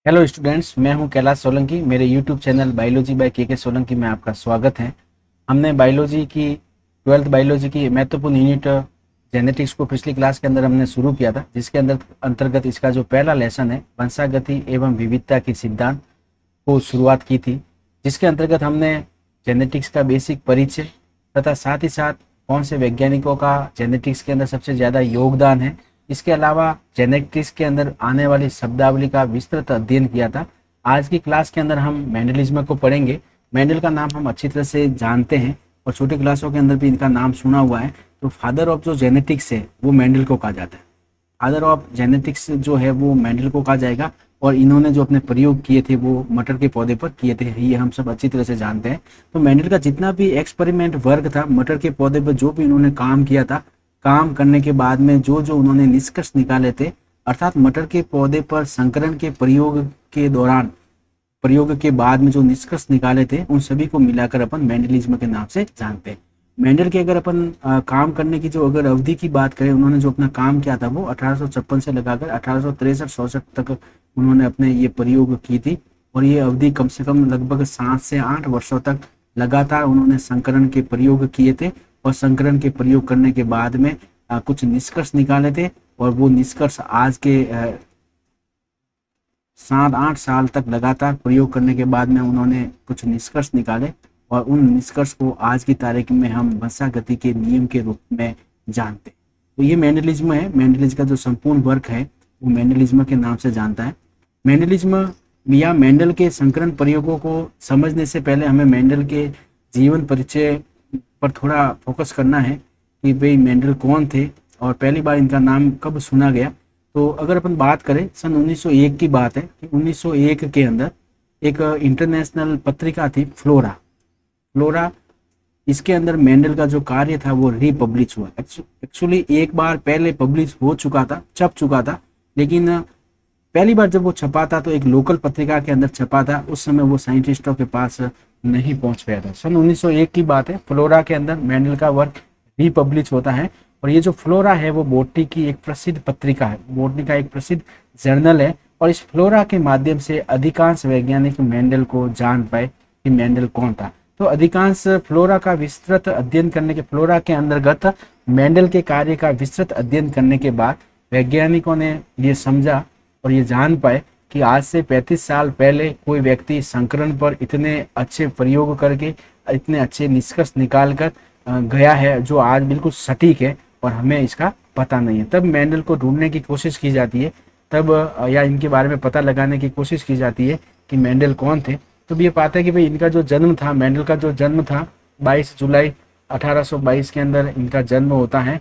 Hello students, मैं हूं कैलाश सोलंकी। मेरे यूट्यूब चैनल बायोलॉजी बाय के सोलंकी में आपका स्वागत है। हमने बायोलॉजी की 12th बायोलॉजी की महत्वपूर्ण यूनिट जेनेटिक्स को पिछली क्लास के अंदर हमने शुरू किया था, जिसके अंतर्गत इसका जो पहला लेसन है वंशागति एवं विविधता के सिद्धांत को शुरुआत की थी, जिसके अंतर्गत हमने जेनेटिक्स का बेसिक परिचय तथा साथ ही साथ कौन से वैज्ञानिकों का जेनेटिक्स के अंदर सबसे ज़्यादा योगदान है, इसके अलावा जेनेटिक्स के अंदर आने वाली शब्दावली का विस्तृत अध्ययन किया था। आज की क्लास के अंदर हम मेंडलिज्म को पढ़ेंगे। मेंडल का नाम हम अच्छी तरह से जानते हैं और छोटी क्लासों के अंदर भी इनका नाम सुना हुआ है। तो फादर ऑफ जो जेनेटिक्स है वो मेंडल को कहा जाता है। फादर ऑफ जेनेटिक्स जो है वो मेंडल को कहा जाएगा और इन्होंने जो अपने प्रयोग किए थे वो मटर के पौधे पर किए थे, ये हम सब अच्छी तरह से जानते हैं। तो मेंडल का जितना भी एक्सपेरिमेंट वर्क था मटर के पौधे पर, जो भी इन्होंने काम किया था, काम करने के बाद में जो जो उन्होंने निष्कर्ष निकाले थे, अर्थात मटर के पौधे पर संकरण के प्रयोग के दौरान, प्रयोग के बाद में जो निष्कर्ष निकाले थे, उन सभी को मिलाकर अपन मेंडलिज्म के नाम से जानते हैं। मेंडल के अगर अपन काम करने की जो अगर अवधि की बात करें, उन्होंने जो अपना काम किया था वो 1856 से लगाकर 1863-64 तक उन्होंने अपने ये प्रयोग की थी। और ये अवधि कम से कम लगभग 7 से 8 वर्षों तक लगातार उन्होंने संकरण के प्रयोग किए थे और संकरण के प्रयोग करने के बाद में कुछ निष्कर्ष निकाले थे। और वो निष्कर्ष आज के 7-8 साल तक लगातार प्रयोग करने के बाद में उन्होंने कुछ निष्कर्ष निकाले और उन निष्कर्ष को आज की तारीख में हम वंशागति के नियम के रूप में जानते हैं। तो ये मेंडलिज्म है। मेंडलिज्म का जो संपूर्ण वर्क है वो मेंडलिज्म के नाम से जानता है। मेंडलिज्म या मेंडल के संकरण प्रयोगों को समझने से पहले हमें मेंडल के जीवन परिचय पर थोड़ा फोकस करना है कि भाई मेंडल कौन थे और पहली बार इनका नाम कब सुना गया। तो अगर अपन बात करें, सन 1901 की बात है कि 1901 के अंदर एक इंटरनेशनल पत्रिका थी फ्लोरा। फ्लोरा, इसके अंदर मेंडल का जो कार्य था वो रीपब्लिश हुआ। एक्चुअली एक बार पहले पब्लिश हो चुका था, छप चुका था, लेकिन पहली बार जब वो छपा था तो एक लोकल पत्रिका के अंदर छपा था। उस समय वो साइंटिस्टों के पास नहीं पहुंच पाया था। सन 1901 की बात है, फ्लोरा के अंदर मेंडल का वर्क रीपब्लिश होता है। और ये जो फ्लोरा है वो बॉटनी की एक प्रसिद्ध पत्रिका है, बॉटनी का एक प्रसिद्ध जर्नल है। और इस फ्लोरा के माध्यम से अधिकांश वैज्ञानिक मेंडल को जान पाए कि मेंडल कौन था। तो अधिकांश फ्लोरा का विस्तृत अध्ययन करने के, फ्लोरा के अंतर्गत मेंडल के कार्य का विस्तृत अध्ययन करने के बाद वैज्ञानिकों ने ये समझा और ये जान पाए कि आज से 35 साल पहले कोई व्यक्ति संकरण पर इतने अच्छे प्रयोग करके इतने अच्छे निष्कर्ष निकाल कर गया है जो आज बिल्कुल सटीक है और हमें इसका पता नहीं है। तब मेंडल को ढूंढने की कोशिश की जाती है, तब या इनके बारे में पता लगाने की कोशिश की जाती है कि मेंडल कौन थे। तो ये पाते हैं कि भाई इनका जो जन्म था, मेंडल का जो जन्म था 22 जुलाई 1822 के अंदर इनका जन्म होता है।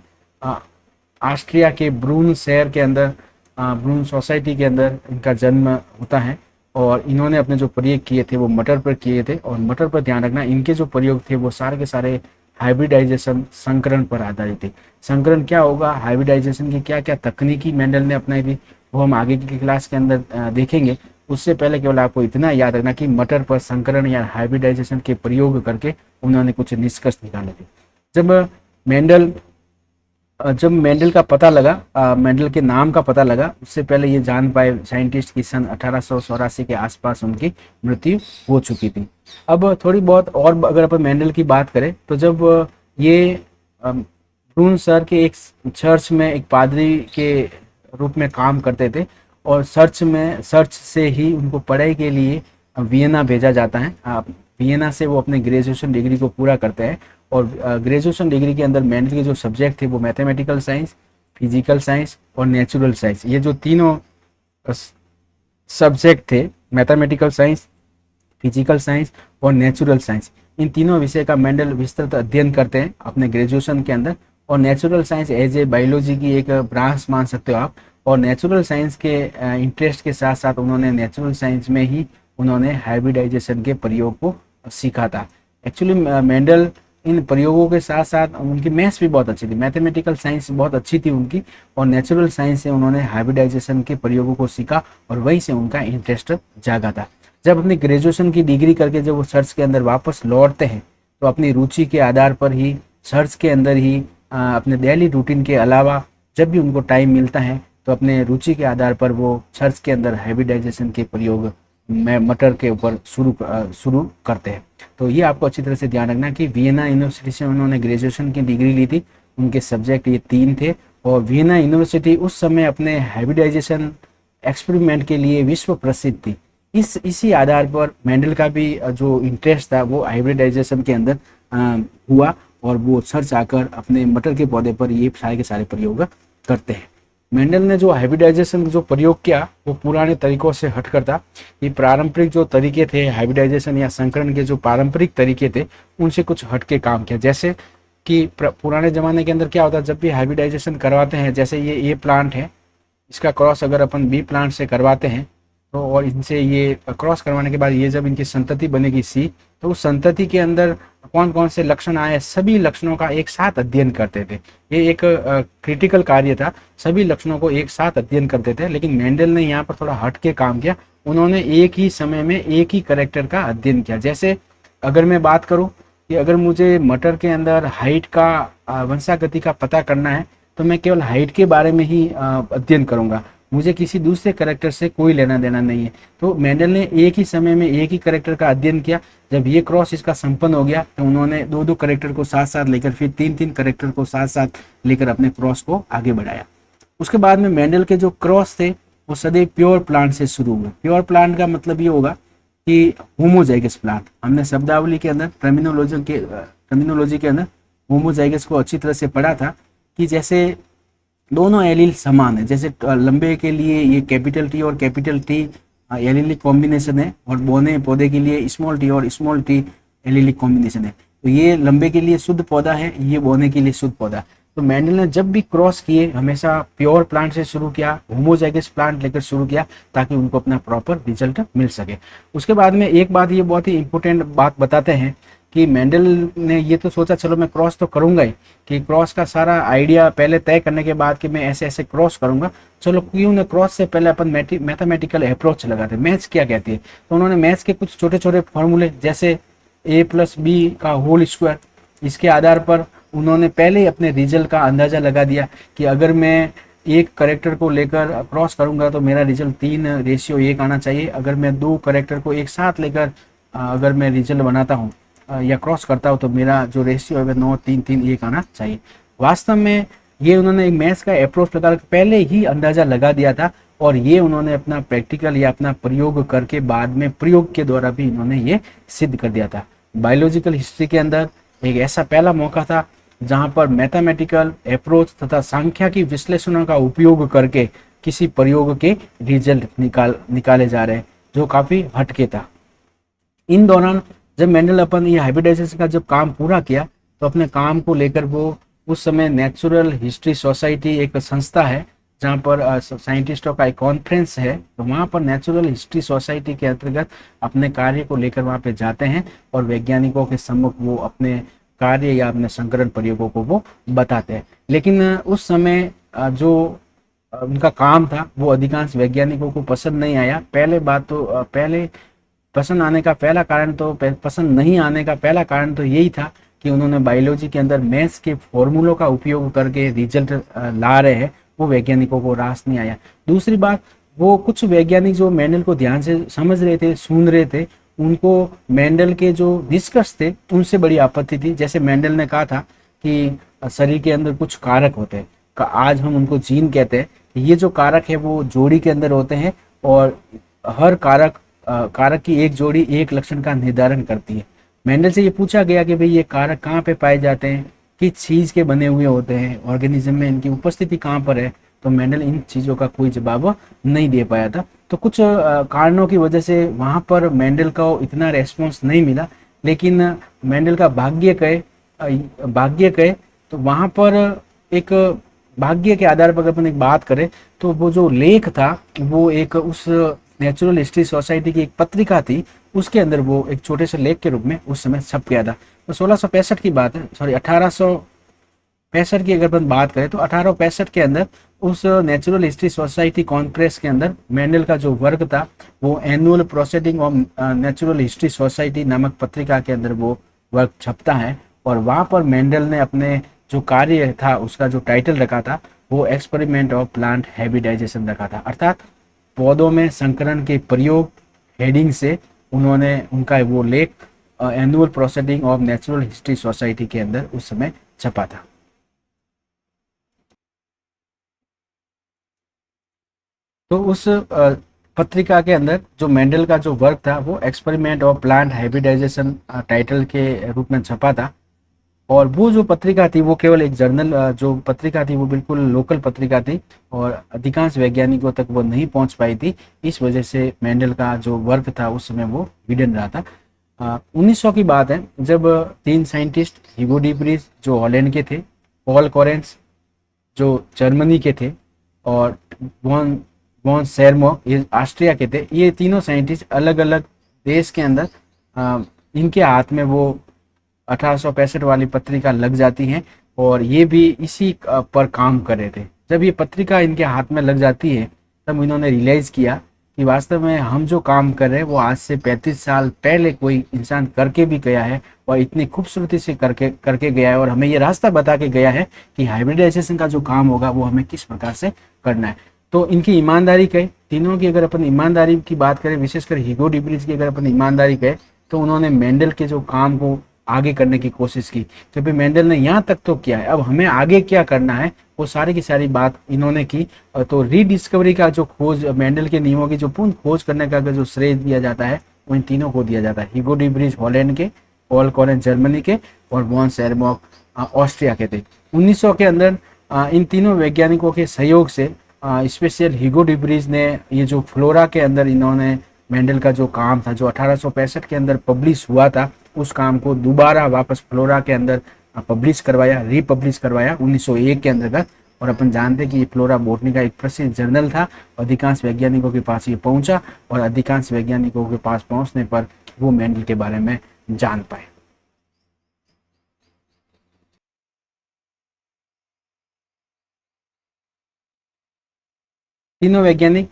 ऑस्ट्रिया के ब्रून शहर के अंदर, ब्रून सोसाइटी के अंदर इनका जन्म होता है। और इन्होंने अपने जो प्रयोग किए थे वो मटर पर किए थे। और मटर पर ध्यान रखना, इनके जो प्रयोग थे वो सारे के सारे हाइब्रिडाइजेशन, संकरण पर आधारित थे। संकरण क्या होगा, हाइब्रिडाइजेशन की क्या क्या तकनीकी मेंडल ने अपनाई थी, वो हम आगे की क्लास के अंदर देखेंगे। उससे पहले केवल आपको इतना याद रखना कि मटर पर संकरण या हाइब्रिडाइजेशन के प्रयोग करके उन्होंने कुछ निष्कर्ष निकाले थे। जब मेंडल जब मेंडल का पता लगा, मेंडल के नाम का पता लगा, उससे पहले ये जान पाए साइंटिस्ट की सन 1884 के आसपास उनकी मृत्यु हो चुकी थी। अब थोड़ी बहुत और अगर अपन मेंडल की बात करें तो जब ये ब्रून सर के एक चर्च में एक पादरी के रूप में काम करते थे और चर्च से ही उनको पढ़ाई के लिए वियना भेजा जाता है। वियना से वो अपने ग्रेजुएशन डिग्री को पूरा करते हैं। और ग्रेजुएशन डिग्री के अंदर मेंडल के जो सब्जेक्ट थे वो मैथमेटिकल साइंस, फिजिकल साइंस और नेचुरल साइंस, ये जो तीनों सब्जेक्ट थे, मैथमेटिकल साइंस, फिजिकल साइंस और नेचुरल साइंस, इन तीनों विषय का मेंडल विस्तृत अध्ययन करते हैं अपने ग्रेजुएशन के अंदर। और natural science as a biology की एक ब्रांच मान सकते हो आप। और नेचुरल साइंस के इंटरेस्ट के साथ साथ उन्होंने नेचुरल साइंस में ही उन्होंने हाइब्रिडाइजेशन के प्रयोग को सीखा था। एक्चुअली मेंडल इन प्रयोगों के साथ साथ उनकी मैथ्स भी बहुत अच्छी थी, मैथमेटिकल साइंस बहुत अच्छी थी उनकी। और नेचुरल साइंस से उन्होंने हाइब्रिडाइजेशन के प्रयोगों को सीखा और वहीं से उनका इंटरेस्ट जागा था। जब अपनी ग्रेजुएशन की डिग्री करके जब वो चर्च के अंदर वापस लौटते हैं तो अपनी रुचि के आधार पर ही चर्च के अंदर ही अपने डेली रूटीन के अलावा जब भी उनको टाइम मिलता है तो अपने रुचि के आधार पर वो चर्च के अंदर हाइब्रिडाइजेशन के प्रयोग में मटर के ऊपर शुरू करते हैं। तो ये आपको अच्छी तरह से ध्यान रखना कि वियना यूनिवर्सिटी से उन्होंने ग्रेजुएशन की डिग्री ली थी। उनके सब्जेक्ट ये 3 थे और वियना यूनिवर्सिटी उस समय अपने हाइब्रिडाइजेशन एक्सपेरिमेंट के लिए विश्व प्रसिद्ध थी। इसी आधार पर मेंडल का भी जो इंटरेस्ट था वो हाइब्रिडाइजेशन के अंदर हुआ और वो चर्च आकर अपने मटर के पौधे पर ये सारे के सारे प्रयोग करते हैं। मेंडल ने जो हाइब्रिडाइजेशन जो प्रयोग किया वो पुराने तरीकों से हटकर था। ये पारंपरिक जो तरीके थे हाइब्रिडाइजेशन या संकरण के जो पारंपरिक तरीके थे उनसे कुछ हटके काम किया। जैसे कि पुराने ज़माने के अंदर क्या होता है, जब भी हाइब्रिडाइजेशन करवाते हैं, जैसे ये प्लांट है, इसका क्रॉस अगर अपन बी प्लांट से करवाते हैं तो और इनसे ये क्रॉस करवाने के बाद ये जब इनकी संतति बनेगी सी, तो उस संतति के अंदर कौन कौन से लक्षण आए सभी लक्षणों का एक साथ अध्ययन करते थे। ये एक क्रिटिकल कार्य था, सभी लक्षणों को एक साथ अध्ययन करते थे। लेकिन मेंडल ने यहाँ पर थोड़ा हट के काम किया, उन्होंने एक ही समय में एक ही कैरेक्टर का अध्ययन किया। जैसे अगर मैं बात करूँ कि अगर मुझे मटर के अंदर हाइट का वंशागति का पता करना है तो मैं केवल हाइट के बारे में ही अध्ययन करूंगा, मुझे किसी दूसरे कैरेक्टर से कोई लेना देना नहीं है। तो मेंडल ने एक ही समय में एक ही कैरेक्टर का अध्ययन किया। जब ये क्रॉस इसका संपन्न हो गया तो उन्होंने 2-2 कैरेक्टर को साथ साथ लेकर फिर 3-3 कैरेक्टर को साथ साथ लेकर अपने क्रॉस को आगे बढ़ाया। उसके बाद में मेंडल के जो क्रॉस थे वो सदैव प्योर प्लांट से शुरू हुए। प्योर प्लांट का मतलब ये होगा कि होमोजाइगस प्लांट। हमने शब्दावली के अंदर टर्मिनोलॉजी के अंदर होमोजाइगस को अच्छी तरह से पढ़ा था कि जैसे दोनों एलील समान है। जैसे लंबे के लिए ये कैपिटल टी और कैपिटल टी एलीलिक कॉम्बिनेशन है और बौने पौधे के लिए स्मॉल टी और स्मॉल टी एलीलिक कॉम्बिनेशन है। तो ये लंबे के लिए शुद्ध पौधा है, ये बौने के लिए शुद्ध पौधा। तो मेंडल ने जब भी क्रॉस किए हमेशा प्योर प्लांट से शुरू किया, होमोजाइगस प्लांट लेकर शुरू किया ताकि उनको अपना प्रॉपर रिजल्ट मिल सके। उसके बाद में एक बात ये बहुत ही इंपॉर्टेंट बात बताते हैं कि मेंडल ने ये तो सोचा चलो मैं क्रॉस तो करूंगा ही, कि क्रॉस का सारा आइडिया पहले तय करने के बाद कि मैं ऐसे ऐसे क्रॉस करूंगा, चलो क्यों ना क्रॉस से पहले अपन मैथमेटिकल अप्रोच लगाते हैं। मैथ्स क्या कहती है, तो उन्होंने मैथ्स के कुछ छोटे छोटे फॉर्मूले जैसे a+b का होल स्क्वायर, इसके आधार पर उन्होंने पहले ही अपने रिजल्ट का अंदाजा लगा दिया कि अगर मैं एक करेक्टर को लेकर क्रॉस करूंगा तो मेरा रिजल्ट 3:1 आना चाहिए। अगर मैं 2 करेक्टर को एक साथ लेकर अगर मैं रिजल्ट बनाता हूँ या क्रॉस करता हूँ तो मेरा जो रेशियो है 9:3:1 आना चाहिए। वास्तव में ये उन्होंने एक मैथ्स का अप्रोच लगा पहले ही अंदाजा लगा दिया था और ये उन्होंने अपना प्रैक्टिकल या अपना प्रयोग करके बाद में प्रयोग के द्वारा भी इन्होंने ये सिद्ध कर दिया था। बायोलॉजिकल हिस्ट्री के अंदर एक ऐसा पहला मौका था जहाँ पर मैथमेटिकल अप्रोच तथा सांख्यिकी विश्लेषणों का उपयोग करके किसी प्रयोग के रिजल्ट निकाले जा रहे हैं, जो काफी हटके था। इन दौरान जब मेंडल अपन ये हाइब्रिडाइजेशन का जब काम पूरा किया तो अपने काम को लेकर वो उस समय नेचुरल हिस्ट्री सोसाइटी एक संस्था है जहाँ पर साइंटिस्टों का एक कॉन्फ्रेंस है, तो वहाँ पर नेचुरल हिस्ट्री सोसाइटी के अंतर्गत अपने कार्य को लेकर वहाँ पे जाते हैं और वैज्ञानिकों के सम्मुख वो अपने कार्य या अपने संकरण प्रयोगों को वो बताते हैं। लेकिन उस समय जो उनका काम था वो अधिकांश वैज्ञानिकों को पसंद नहीं आया। पहले पसंद आने का पहला कारण तो पसंद नहीं आने का पहला कारण तो यही था कि उन्होंने बायोलॉजी के अंदर मैथ्स के फॉर्मूलों का उपयोग करके रिजल्ट ला रहे हैं, वो वैज्ञानिकों को रास नहीं आया। दूसरी बात, वो कुछ वैज्ञानिक जो मेंडल को ध्यान से समझ रहे थे, सुन रहे थे, उनको मेंडल के जो निष्कर्ष थे उनसे बड़ी आपत्ति थी। जैसे मेंडल ने कहा था कि शरीर के अंदर कुछ कारक होते हैं, आज हम उनको जीन कहते हैं। ये जो कारक है वो जोड़ी के अंदर होते हैं और हर कारक की एक जोड़ी एक लक्षण का निर्धारण करती है। मेंडल से ये पूछा गया कि भाई ये कारक कहाँ पे पाए जाते हैं, किस चीज के बने हुए होते हैं, ऑर्गेनिज्म में इनकी उपस्थिति कहाँ पर है, तो मेंडल इन चीजों का कोई जवाब नहीं दे पाया था। तो कुछ कारणों की वजह से वहां पर मेंडल का इतना रेस्पॉन्स नहीं मिला। लेकिन मेंडल का भाग्य कहे तो वहां पर एक भाग्य के आधार पर अगर अपन एक बात करें तो वो जो लेख था वो एक उस नेचुरल हिस्ट्री सोसाइटी की एक पत्रिका थी, उसके अंदर वो एक छोटे से लेख के रूप में उस समय छप गया था। तो 1665 की बात है, 1865 की अगर अपन बात करें तो 1865 के अंदर उस नेचुरल हिस्ट्री सोसाइटी कॉन्फ्रेंस के अंदर मेंडल का जो वर्क था वो annual proceeding of natural history society नामक पत्रिका के अंदर वो वर्क छपता है। और वहाँ पर मेंडल ने अपने जो कार्य था उसका जो टाइटल रखा था वो एक्सपेरिमेंट ऑफ प्लांट हाइब्रिडाइजेशन रखा था, अर्थात पौधों में संकरण के प्रयोग हेडिंग से उन्होंने उनका वो लेख annual proceeding of natural history society के अंदर उस समय छपा था। तो उस पत्रिका के अंदर जो मेंडल का जो वर्क था वो experiment of plant hybridisation title के रूप में छपा था। और वो जो पत्रिका थी वो केवल एक जर्नल जो पत्रिका थी वो बिल्कुल लोकल पत्रिका थी और अधिकांश वैज्ञानिकों तक वो नहीं पहुंच पाई थी। इस वजह से मेंडल का जो वर्क था उस समय वो हिडन रहा था। 1900 की बात है जब तीन साइंटिस्ट ह्यूगो डी व्रीज जो हॉलैंड के थे, पॉल कॉरेंस जो जर्मनी के थे और वॉन वॉन सेरमॉक ये ऑस्ट्रिया के थे। ये तीनों साइंटिस्ट अलग अलग देश के अंदर इनके हाथ में वो 1865 वाली पत्रिका लग जाती हैं और ये भी इसी पर काम कर रहे थे। जब ये पत्रिका इनके हाथ में लग जाती है तब इन्होंने रियलाइज़ किया कि वास्तव में हम जो काम कर रहे हैं वो आज से 35 साल पहले कोई इंसान करके भी गया है और इतनी खूबसूरती से करके गया है और हमें ये रास्ता बता के गया है कि हाइब्रिडाइजेशन का जो काम होगा वो हमें किस प्रकार से करना है। तो इनकी ईमानदारी कहे, तीनों की अगर अपन ईमानदारी की बात करें, विशेषकर ह्यूगो डी व्रीज की अगर अपन ईमानदारी कहे तो उन्होंने मेंडल के जो काम को आगे करने की कोशिश की कि भाई मेंडल ने यहाँ तक तो किया है, अब हमें आगे क्या करना है वो सारी की सारी बात इन्होंने की। तो रीडिस्कवरी का जो खोज, मेंडल के नियमों की जो पूर्ण खोज करने का जो श्रेय दिया जाता है वो इन तीनों को दिया जाता है। ह्यूगो डी व्रीज हॉलैंड के, पॉल कॉरेंस जर्मनी के और वॉन सेरमॉक ऑस्ट्रिया के थे। 1900 के अंदर इन तीनों वैज्ञानिकों के सहयोग से स्पेशल ह्यूगो डी व्रीज ने ये जो फ्लोरा के अंदर इन्होंने मेंडल का जो काम था जो 1865 के अंदर पब्लिश हुआ था उस काम को दोबारा वापस फ्लोरा के अंदर पब्लिश करवाया, रीपब्लिश करवाया 1901 के अंतर्गत। और अपन जानते हैं कि ये फ्लोरा बॉटनी का एक प्रसिद्ध जर्नल था, अधिकांश वैज्ञानिकों के पास ये पहुंचा और अधिकांश वैज्ञानिकों के पास पहुंचने पर वो मेंडल के बारे में जान पाए। तीनों वैज्ञानिक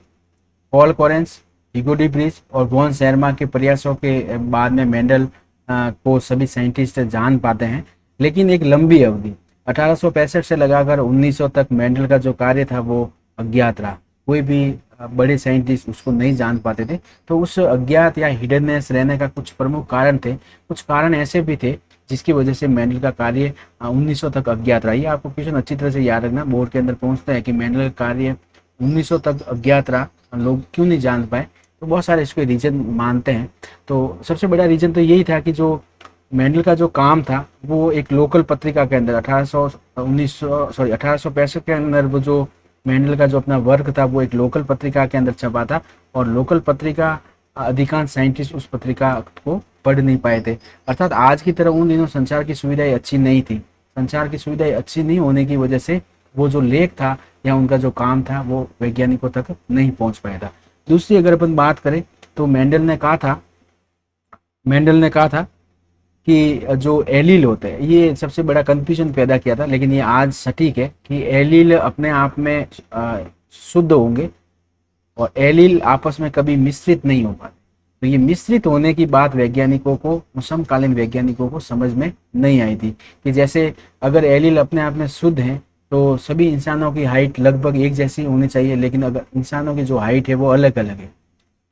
Paul Correns, Hugo de Vries और वॉन सेरमॉक के प्रयासों के बाद में मेंडल को सभी साइंटिस्ट जान पाते हैं। लेकिन एक लंबी अवधि 1865 से लगाकर 1900 तक मेंडल का जो कार्य था वो अज्ञात रहा। कोई भी बड़े साइंटिस्ट उसको नहीं जान पाते थे। तो उस अज्ञात या हिडननेस रहने का कुछ प्रमुख कारण थे, कुछ कारण ऐसे भी थे जिसकी वजह से मेंडल का कार्य 1900 तक अज्ञात रहा। ये आपको क्वेश्चन अच्छी तरह से याद रखना, बोर्ड के अंदर पहुंचते हैं कि मेंडल का कार्य 1900 तक अज्ञात रहा, लोग क्यों नहीं जान पाए। तो बहुत सारे इसके रीजन मानते हैं। तो सबसे बड़ा रीजन तो यही था कि जो मेंडल का जो काम था वो एक लोकल पत्रिका के अंदर 1865 के अंदर वो जो मेंडल का जो अपना वर्क था वो एक लोकल पत्रिका के अंदर छपा था और लोकल पत्रिका अधिकांश साइंटिस्ट उस पत्रिका को पढ़ नहीं पाए थे। अर्थात आज की तरह उन दिनों संचार की सुविधाएं अच्छी नहीं थी। संचार की सुविधाएं अच्छी नहीं होने की वजह से वो जो लेख था या उनका जो काम था वो वैज्ञानिकों तक नहीं पहुंच पाया था। दूसरी अगर अपन बात करें तो मेंडल ने कहा था कि जो एलील होते हैं, ये सबसे बड़ा कंफ्यूजन पैदा किया था, लेकिन ये आज सटीक है कि एलील अपने आप में शुद्ध होंगे और एलील आपस में कभी मिश्रित नहीं हो पाते। तो ये मिश्रित होने की बात वैज्ञानिकों को, समकालीन वैज्ञानिकों को समझ में नहीं आई थी कि जैसे अगर एलील अपने आप में शुद्ध हैं तो सभी इंसानों की हाइट लगभग एक जैसी होनी चाहिए, लेकिन अगर इंसानों की जो हाइट है वो अलग अलग है।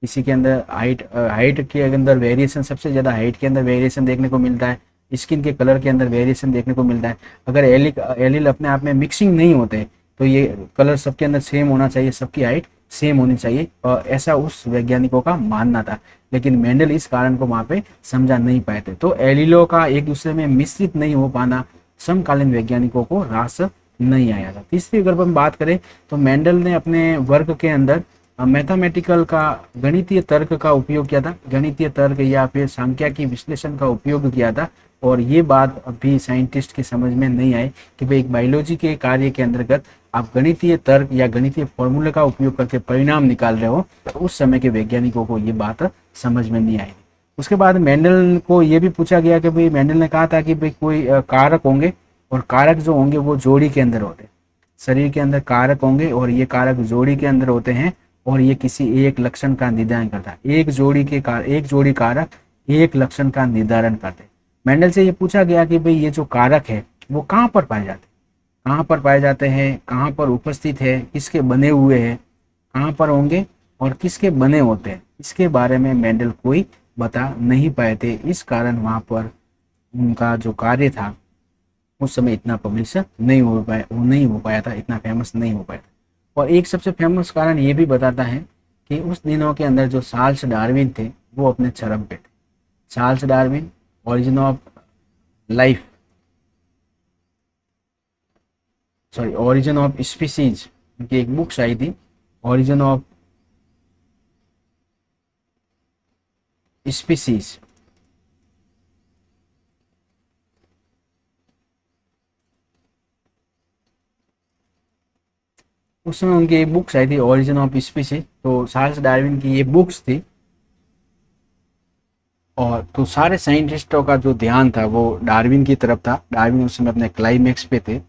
किसी के अंदर हाइट के अंदर वेरिएशन, सबसे ज़्यादा हाइट के अंदर वेरिएशन देखने को मिलता है, स्किन के कलर के अंदर वेरिएशन देखने को मिलता है। अगर एलील अपने आप में मिक्सिंग नहीं होते तो ये कलर सबके अंदर सेम होना चाहिए, सबकी हाइट सेम होनी चाहिए, और ऐसा उस वैज्ञानिकों का मानना था। लेकिन मेंडल इस कारण को वहाँ पे समझा नहीं पाए थे। तो एलीलों का एक दूसरे में मिश्रित नहीं हो पाना समकालीन वैज्ञानिकों को रास नहीं आया था। तीसरी अगर हम बात करें तो मेंडल ने अपने वर्क के अंदर मैथमेटिकल का, गणितीय तर्क का उपयोग किया था। गणितीय तर्क या फिर सांख्यिकी विश्लेषण का उपयोग किया था। और ये बात अभी साइंटिस्ट की समझ में नहीं आई कि भाई एक बायोलॉजी के कार्य के अंतर्गत आप गणितीय तर्क या गणितीय फॉर्मूले का उपयोग करके परिणाम निकाल रहे हो, तो उस समय के वैज्ञानिकों को ये बात समझ में नहीं आई। उसके बाद मेंडल को ये भी पूछा गया कि भाई, मेंडल ने कहा था कि भाई कोई कारक होंगे और कारक जो होंगे वो जोड़ी के अंदर होते हैं। शरीर के अंदर कारक होंगे और ये कारक जोड़ी के अंदर होते हैं और ये किसी एक लक्षण का निर्धारण करता है। एक जोड़ी कारक एक लक्षण का निर्धारण करते हैं। मेंडल से ये पूछा गया कि भाई ये जो कारक है वो कहाँ पर पाए जाते हैं। कहाँ पर पाए जाते हैं, कहाँ पर उपस्थित है, किसके बने हुए हैं, कहाँ पर होंगे और किसके बने होते हैं, इसके बारे में मेंडल कोई बता नहीं पाए थे। इस कारण वहाँ पर उनका जो कार्य था उस समय इतना पब्लिश नहीं हो पाया था, इतना फेमस नहीं हो पाया था। और एक सबसे फेमस कारण ये भी बताता है कि उस दिनों के अंदर जो चार्ल्स डार्विन थे वो अपने चरम पे थे। Charles Darwin origin of life, sorry origin of species, उनकी एक बुक्स आई थी, ओरिजिन ऑफ स्पीसीज। उस समय उनकी एक बुक्स आई थी ओरिजिन ऑफ स्पीसीज, तो चार्ल्स डार्विन की ये बुक्स थी। और तो सारे साइंटिस्टों का जो ध्यान था वो डार्विन की तरफ था। डार्विन उस समय अपने क्लाइमेक्स पे थे,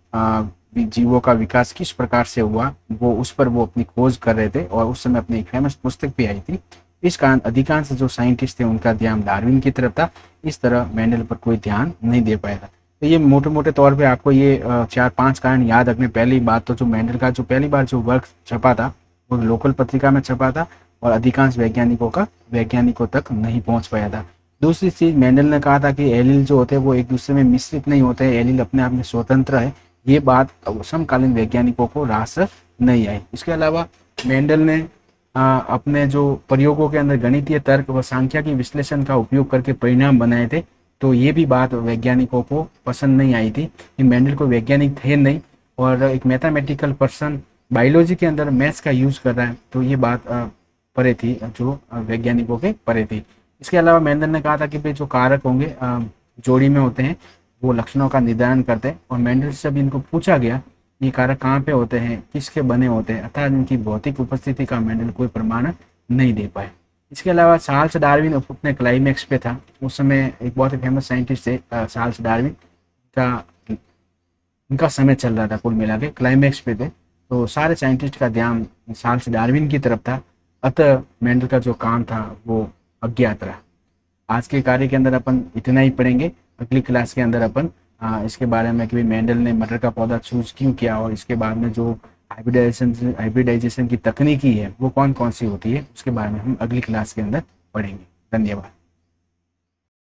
जीवों का विकास किस प्रकार से हुआ वो उस पर वो अपनी खोज कर रहे थे, और उस समय अपनी एक फेमस पुस्तक भी आई थी। इस कारण अधिकांश जो साइंटिस्ट थे उनका ध्यान डार्विन की तरफ था, इस तरह मेंडल पर कोई ध्यान नहीं दे पाया था। तो ये मोटे मोटे तौर पे आपको ये 4-5 कारण याद रखने। पहली बात तो जो मेंडल का जो पहली बार जो वर्क छपा था वो लोकल पत्रिका में छपा था, और अधिकांश वैज्ञानिकों तक नहीं पहुंच पाया था। दूसरी चीज, मेंडल ने कहा था कि एलील जो होते हैं वो एक दूसरे में मिश्रित नहीं होते हैं, एलील अपने आप में स्वतंत्र है। ये बात समकालीन वैज्ञानिकों को रास नहीं आई। इसके अलावा मेंडल ने अपने जो प्रयोगों के अंदर गणितीय तर्क व सांख्यिकी विश्लेषण का उपयोग करके परिणाम बनाए थे, तो ये भी बात वैज्ञानिकों को पसंद नहीं आई थी कि मेंडल को वैज्ञानिक थे नहीं और एक मैथमेटिकल पर्सन बायोलॉजी के अंदर मैथ्स का यूज कर रहा है, तो ये बात परे थी, जो वैज्ञानिकों के परे थी। इसके अलावा मेंडल ने कहा था कि भाई जो कारक होंगे जोड़ी में होते हैं वो लक्षणों का निर्धारण करते हैं, और मेंडल से जब इनको पूछा गया ये कारक कहाँ पे होते हैं, किसके बने होते हैं, अर्थात इनकी भौतिक उपस्थिति का मेंडल कोई प्रमाण नहीं दे पाए। इसके अलावा चार्ल्स डार्विन अपने क्लाइमेक्स पे था। उस समय एक बहुत ही फेमस साइंटिस्ट थे चार्ल्स डार्विन का, उनका समय चल रहा था, कुल मिला के क्लाइमेक्स पे थे, तो सारे साइंटिस्ट का ध्यान चार्ल्स डार्विन की तरफ था। अतः मेंडल का जो काम था वो अज्ञात रहा। आज के कार्य के अंदर अपन इतना ही पढ़ेंगे। अगली क्लास के अंदर अपन इसके बारे में कि मेंडल ने मटर का पौधा चूज क्यों किया, और इसके बाद में जो हाइब्रिडाइजेशन की तकनीकी है वो कौन कौन सी होती है, उसके बारे में हम अगली क्लास के अंदर पढ़ेंगे। धन्यवाद।